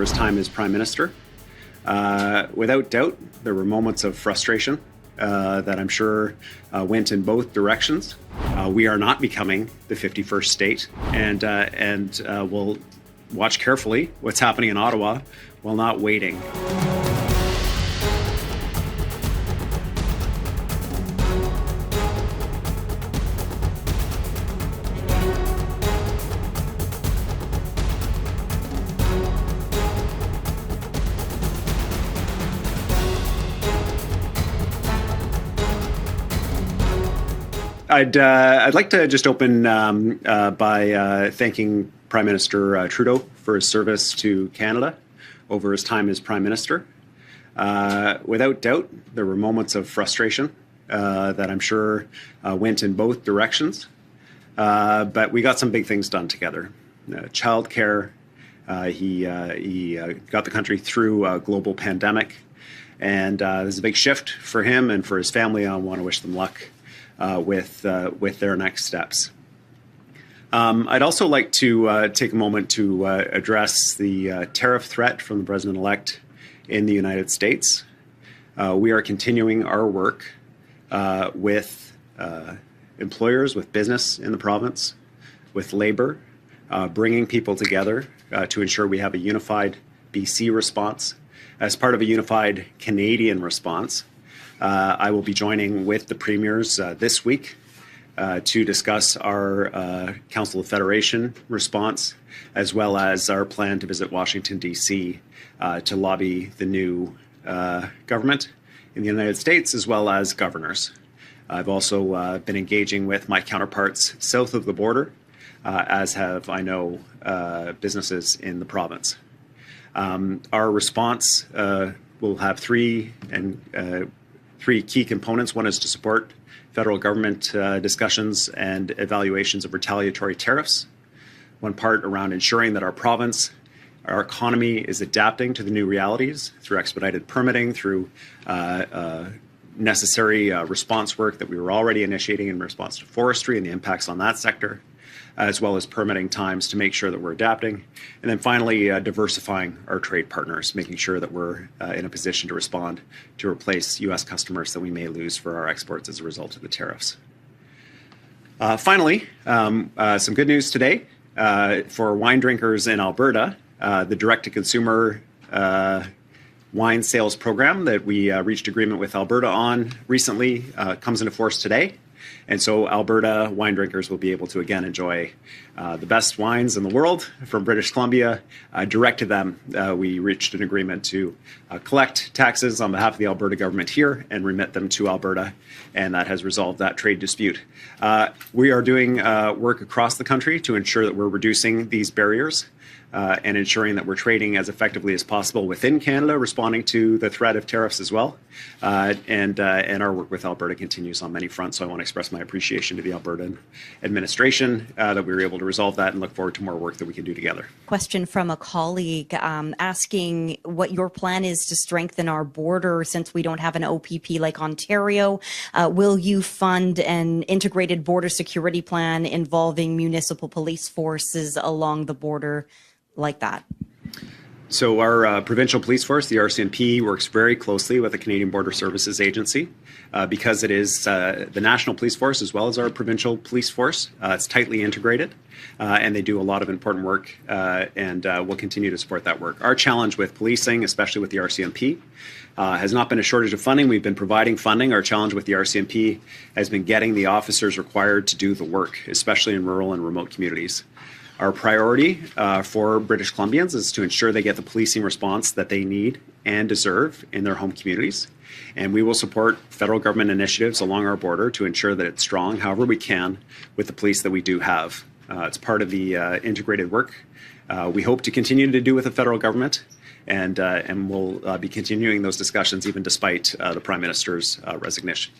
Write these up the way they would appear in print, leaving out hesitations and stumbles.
his time as Prime Minister. Without doubt, there were moments of frustration that I'm sure went in both directions. We are not becoming the 51st state, and we'll watch carefully what's happening in Ottawa while not waiting. I'd like to just open by thanking Prime Minister Trudeau for his service to Canada over his time as Prime Minister. Without doubt, there were moments of frustration that I'm sure went in both directions, but we got some big things done together. Childcare, he got the country through a global pandemic, and there's a big shift for him and for his family. I want to wish them luck with their next steps. I'd also like to take a moment to address the tariff threat from the President-elect in the United States. We are continuing our work with employers, with business in the province, with Labour, bringing people together to ensure we have a unified BC response. As part of a unified Canadian response, I will be joining with the premiers this week to discuss our Council of Federation response, as well as our plan to visit Washington, D.C. To lobby the new government in the United States, as well as governors. I've also been engaging with my counterparts south of the border, as have, I know, businesses in the province. Our response will have three key components. One is to support federal government discussions and evaluations of retaliatory tariffs. One part around ensuring that our province, our economy is adapting to the new realities through expedited permitting, through necessary response work that we were already initiating in response to forestry and the impacts on that sector, as well as permitting times to make sure that we're adapting. And then finally, diversifying our trade partners, making sure that we're in a position to respond to replace U.S. customers that we may lose for our exports as a result of the tariffs. Finally, some good news today for wine drinkers in Alberta. The direct-to-consumer wine sales program that we reached agreement with Alberta on recently comes into force today. And so Alberta wine drinkers will be able to, again, enjoy the best wines in the world from British Columbia direct to them. We reached an agreement to collect taxes on behalf of the Alberta government here and remit them to Alberta, and that has resolved that trade dispute. We are doing work across the country to ensure that we're reducing these barriers and ensuring that we're trading as effectively as possible within Canada, responding to the threat of tariffs as well. And our work with Alberta continues on many fronts. So I want to express my appreciation to the Albertan administration that we were able to resolve that and look forward to more work that we can do together. Question from a colleague asking what your plan is to strengthen our border since we don't have an OPP like Ontario. Will you fund an integrated border security plan involving municipal police forces along the border like that? So our provincial police force, the RCMP, works very closely with the Canadian Border Services Agency because it is the national police force as well as our provincial police force. It's tightly integrated and they do a lot of important work and we'll continue to support that work. Our challenge with policing, especially with the RCMP, has not been a shortage of funding. We've been providing funding. Our challenge with the RCMP has been getting the officers required to do the work, especially in rural and remote communities. Our priority for British Columbians is to ensure they get the policing response that they need and deserve in their home communities. And we will support federal government initiatives along our border to ensure that it's strong, however we can, with the police that we do have. It's part of the integrated work we hope to continue to do with the federal government. And we'll be continuing those discussions even despite the Prime Minister's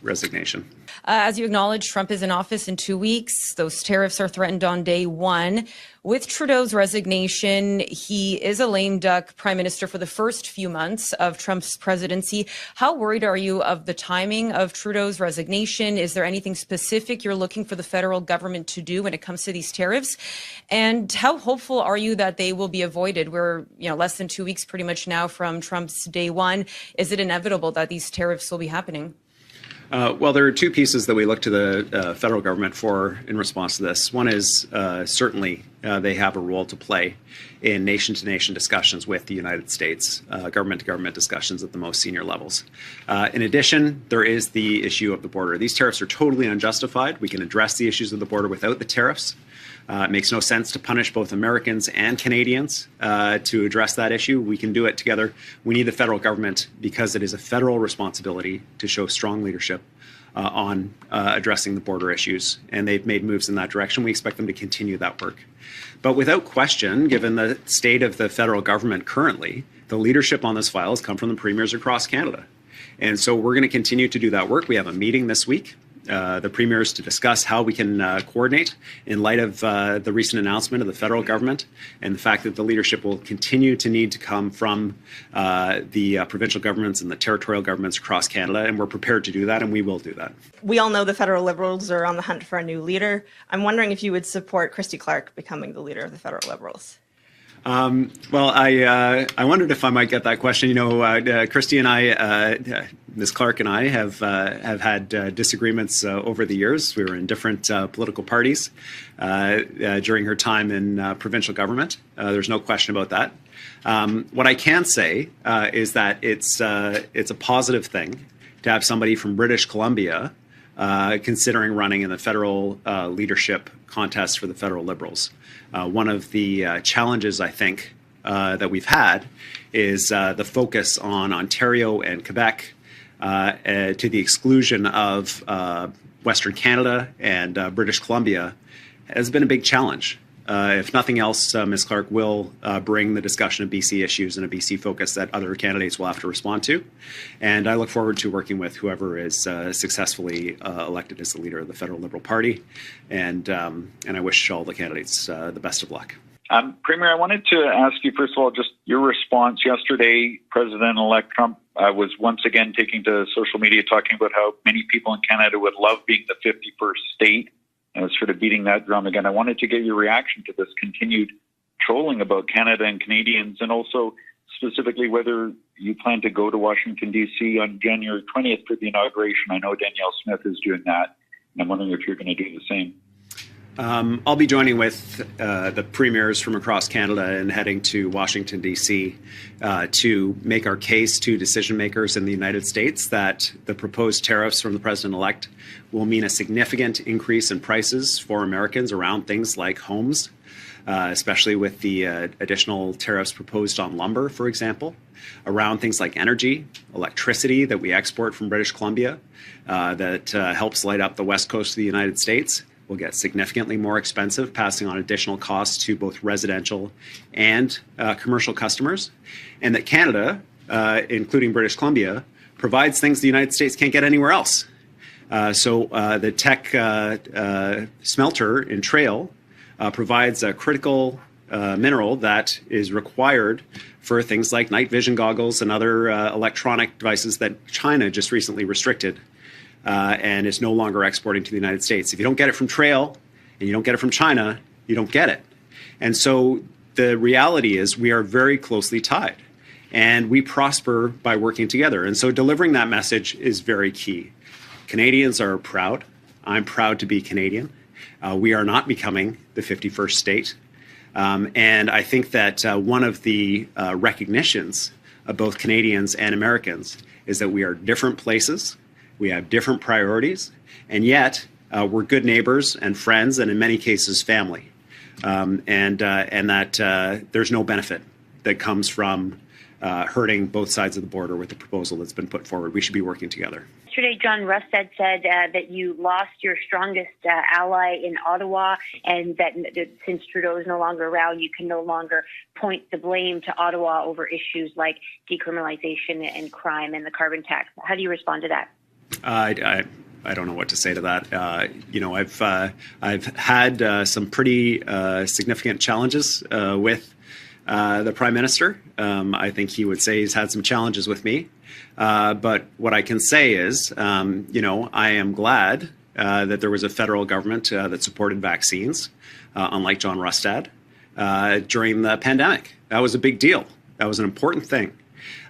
resignation. As you acknowledge, Trump is in office in 2 weeks. Those tariffs are threatened on day one. With Trudeau's resignation, he is a lame duck prime minister for the first few months of Trump's presidency. How worried are you of the timing of Trudeau's resignation? Is there anything specific you're looking for the federal government to do when it comes to these tariffs? And how hopeful are you that they will be avoided? We're less than 2 weeks pretty much now from Trump's day one. Is it inevitable that these tariffs will be happening? Well, there are two pieces that we look to the federal government for in response to this. One is certainly they have a role to play in nation-to-nation discussions with the United States, government-to-government discussions at the most senior levels. In addition, there is the issue of the border. These tariffs are totally unjustified. We can address the issues of the border without the tariffs. It makes no sense to punish both Americans and Canadians to address that issue. We can do it together. We need the federal government because it is a federal responsibility to show strong leadership on addressing the border issues, and they've made moves in that direction. We expect them to continue that work. But without question, given the state of the federal government currently, the leadership on this file has come from the premiers across Canada. And so we're going to continue to do that work. We have a meeting this week. The premiers to discuss how we can coordinate in light of the recent announcement of the federal government and the fact that the leadership will continue to need to come from the provincial governments and the territorial governments across Canada, and we're prepared to do that, and we will do that. We all know the federal Liberals are on the hunt for a new leader. I'm wondering if you would support Christy Clark becoming the leader of the federal Liberals. Well, I wondered if I might get that question. Christy and I, Ms. Clark and I have had disagreements over the years. We were in different political parties during her time in provincial government. There's no question about that. What I can say is that it's a positive thing to have somebody from British Columbia considering running in the federal leadership contest for the federal Liberals. One of the challenges, I think, that we've had is the focus on Ontario and Quebec to the exclusion of Western Canada and British Columbia has been a big challenge. If nothing else, Ms. Clark will bring the discussion of BC issues and a BC focus that other candidates will have to respond to. And I look forward to working with whoever is successfully elected as the leader of the federal Liberal Party. And I wish all the candidates the best of luck. Premier, I wanted to ask you, first of all, just your response. Yesterday, President-elect Trump was once again taking to social media talking about how many people in Canada would love being the 51st state. I was sort of beating that drum again. I wanted to get your reaction to this continued trolling about Canada and Canadians, and also specifically whether you plan to go to Washington, D.C. on January 20th for the inauguration. I know Danielle Smith is doing that, and I'm wondering if you're going to do the same. I'll be joining with the premiers from across Canada and heading to Washington, D.C. To make our case to decision makers in the United States that the proposed tariffs from the president-elect will mean a significant increase in prices for Americans around things like homes, especially with the additional tariffs proposed on lumber, for example, around things like energy, electricity that we export from British Columbia that helps light up the west coast of the United States. Will get significantly more expensive, passing on additional costs to both residential and commercial customers. And that Canada, including British Columbia, provides things the United States can't get anywhere else. So the Teck smelter in Trail provides a critical mineral that is required for things like night vision goggles and other electronic devices that China just recently restricted. And is no longer exporting to the United States. If you don't get it from Trail and you don't get it from China, you don't get it. And so the reality is we are very closely tied and we prosper by working together. And so delivering that message is very key. Canadians are proud. I'm proud to be Canadian. We are not becoming the 51st state. And I think that one of the recognitions of both Canadians and Americans is that we are different places. We have different priorities, and yet we're good neighbors and friends, and in many cases, family. And that there's no benefit that comes from hurting both sides of the border with the proposal that's been put forward. We should be working together. Yesterday, John Rustad said that you lost your strongest ally in Ottawa, and that since Trudeau is no longer around, you can no longer point the blame to Ottawa over issues like decriminalization and crime and the carbon tax. How do you respond to that? I don't know what to say to that. You know, I've had some pretty significant challenges with the Prime Minister. I think he would say he's had some challenges with me. But what I can say is, you know, I am glad that there was a federal government that supported vaccines, unlike John Rustad, during the pandemic. That was a big deal. That was an important thing.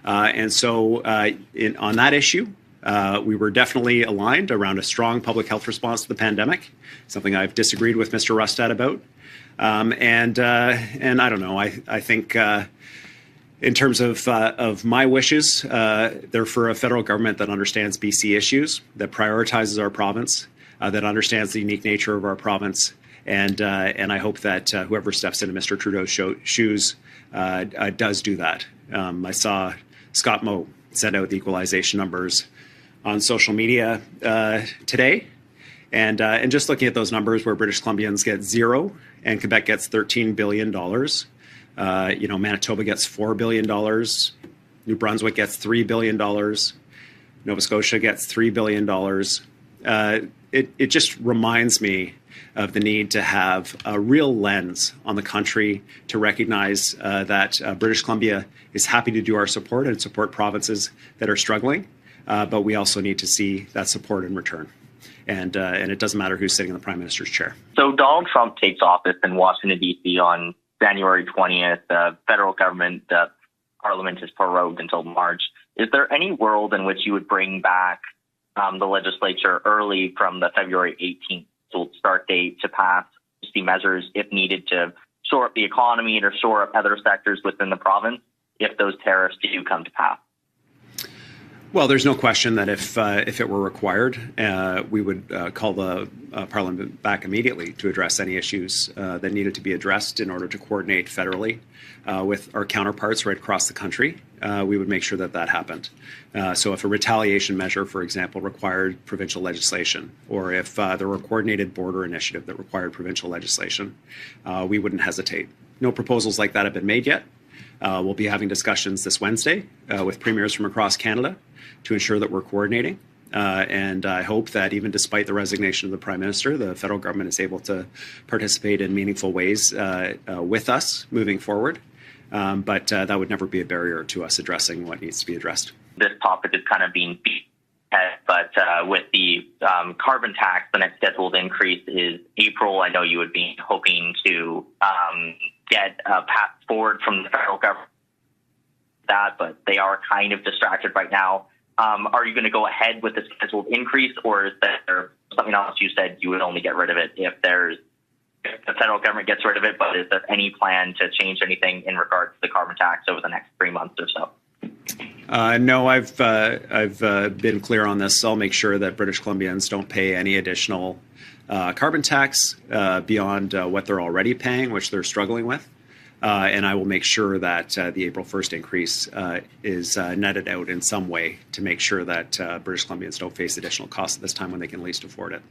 And so on that issue, we were definitely aligned around a strong public health response to the pandemic, something I've disagreed with Mr. Rustad about. And I don't know, I think in terms of my wishes, they're for a federal government that understands BC issues, that prioritizes our province, that understands the unique nature of our province. And I hope that whoever steps into Mr. Trudeau's shoes does do that. I saw Scott Moe send out the equalization numbers on social media today. And just looking at those numbers where British Columbians get 0 and Quebec gets $13 billion, you know, Manitoba gets $4 billion, New Brunswick gets $3 billion, Nova Scotia gets $3 billion. It just reminds me of the need to have a real lens on the country to recognize that British Columbia is happy to do our support and support provinces that are struggling, but we also need to see that support in return. And it doesn't matter who's sitting in the Prime Minister's chair. So Donald Trump takes office in Washington, D.C. on January 20th. The federal government, Parliament is prorogued until March. Is there any world in which you would bring back the legislature early from the February 18th start date to pass the measures if needed to shore up the economy or shore up other sectors within the province if those tariffs do come to pass? Well, there's no question that if it were required, we would call the Parliament back immediately to address any issues that needed to be addressed in order to coordinate federally with our counterparts right across the country. We would make sure that that happened. So if a retaliation measure, for example, required provincial legislation, or if there were a coordinated border initiative that required provincial legislation, we wouldn't hesitate. No proposals like that have been made yet. We'll be having discussions this Wednesday with premiers from across Canada to ensure that we're coordinating. And I hope that even despite the resignation of the Prime Minister, the federal government is able to participate in meaningful ways with us moving forward. But that would never be a barrier to us addressing what needs to be addressed. This topic is kind of being beat ahead, but with the carbon tax, the next scheduled increase is April. I know you would be hoping to get a path forward from the federal government, but they are kind of distracted right now. Are you going to go ahead with the scheduled increase, or is there something else you said you would only get rid of it if the federal government gets rid of it, but is there any plan to change anything in regards to the carbon tax over the next 3 months or so? No, I've been clear on this. I'll make sure that British Columbians don't pay any additional carbon tax beyond what they're already paying, which they're struggling with. And I will make sure that the April 1st increase is netted out in some way to make sure that British Columbians don't face additional costs at this time when they can least afford it.